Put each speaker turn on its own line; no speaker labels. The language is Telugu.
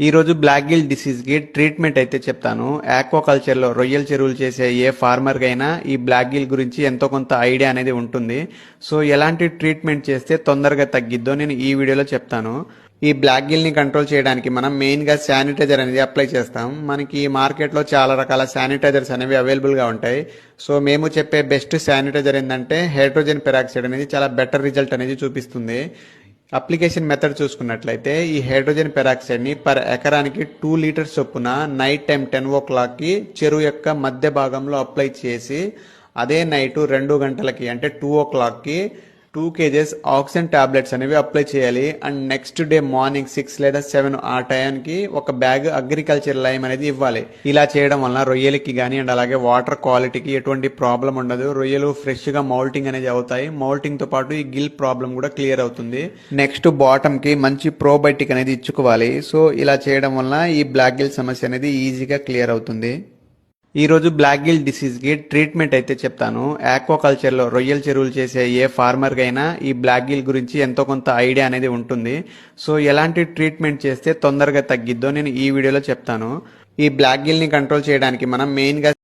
ఈ రోజు బ్లాక్ గిల్ డిసీజ్ కి ట్రీట్మెంట్ అయితే చెప్తాను. ఆక్వాకల్చర్ లో రొయ్యల చెరువులు చేసే ఏ ఫార్మర్ కైనా ఈ బ్లాక్ గిల్ గురించి ఎంతో కొంత ఐడియా అనేది ఉంటుంది. సో ఎలాంటి ట్రీట్మెంట్ చేస్తే తొందరగా తగ్గిద్దో నేను ఈ వీడియోలో చెప్తాను. ఈ బ్లాక్ గిల్ ని కంట్రోల్ చేయడానికి మనం మెయిన్ గా శానిటైజర్ అనేది అప్లై చేస్తాం. మనకి మార్కెట్ లో చాలా రకాల శానిటైజర్స్ అనేవి అవైలబుల్ గా ఉంటాయి. సో మేము చెప్పే బెస్ట్ శానిటైజర్ ఏంటంటే హైడ్రోజన్ పెరాక్సైడ్ అనేది చాలా బెటర్ రిజల్ట్ అనేది చూపిస్తుంది. అప్లికేషన్ మెథడ్ చూసుకున్నట్లయితే ఈ హైడ్రోజన్ పెరాక్సైడ్ ని పర్ ఎకరానికి 2 లీటర్స్ చొప్పున నైట్ టైం 10 o'clock కి చెరువు యొక్క మధ్య భాగంలో అప్లై చేసి అదే నైట్ 2 గంటలకి అంటే 2 o'clock కి 2 kgs ఆక్సిజన్ టాబ్లెట్స్ అనేవి అప్లై చేయాలి. అండ్ నెక్స్ట్ డే మార్నింగ్ 6 లేదా 7 ఆ టైంకి ఒక బ్యాగ్ అగ్రికల్చర్ లైమ్ అనేది ఇవ్వాలి. ఇలా చేయడం వలన రొయ్యలకి కానీ అండ్ అలాగే వాటర్ క్వాలిటీకి ఎటువంటి ప్రాబ్లం ఉండదు. రొయ్యలు ఫ్రెష్ గా మౌల్టింగ్ అనేది అవుతాయి. మౌల్టింగ్ తో పాటు ఈ గిల్ ప్రాబ్లం కూడా క్లియర్ అవుతుంది. నెక్స్ట్ బాటమ్ కి మంచి ప్రోబయోటిక్ అనేది ఇచ్చుకోవాలి. సో ఇలా చేయడం వలన ఈ బ్లాక్ గిల్ సమస్య అనేది ఈజీగా క్లియర్ అవుతుంది. ఈ రోజు బ్లాక్ గిల్ డిసీజ్ కి ట్రీట్మెంట్ అయితే చెప్తాను. ఆక్వాకల్చర్ లో రొయ్యల చెరువులు చేసే ఏ ఫార్మర్ కైనా ఈ బ్లాక్ గిల్ గురించి ఎంతో కొంత ఐడియా అనేది ఉంటుంది. సో ఎలాంటి ట్రీట్మెంట్ చేస్తే తొందరగా తగ్గిద్దో నేను ఈ వీడియోలో చెప్తాను. ఈ బ్లాక్ గిల్ ని కంట్రోల్ చేయడానికి మనం మెయిన్ గా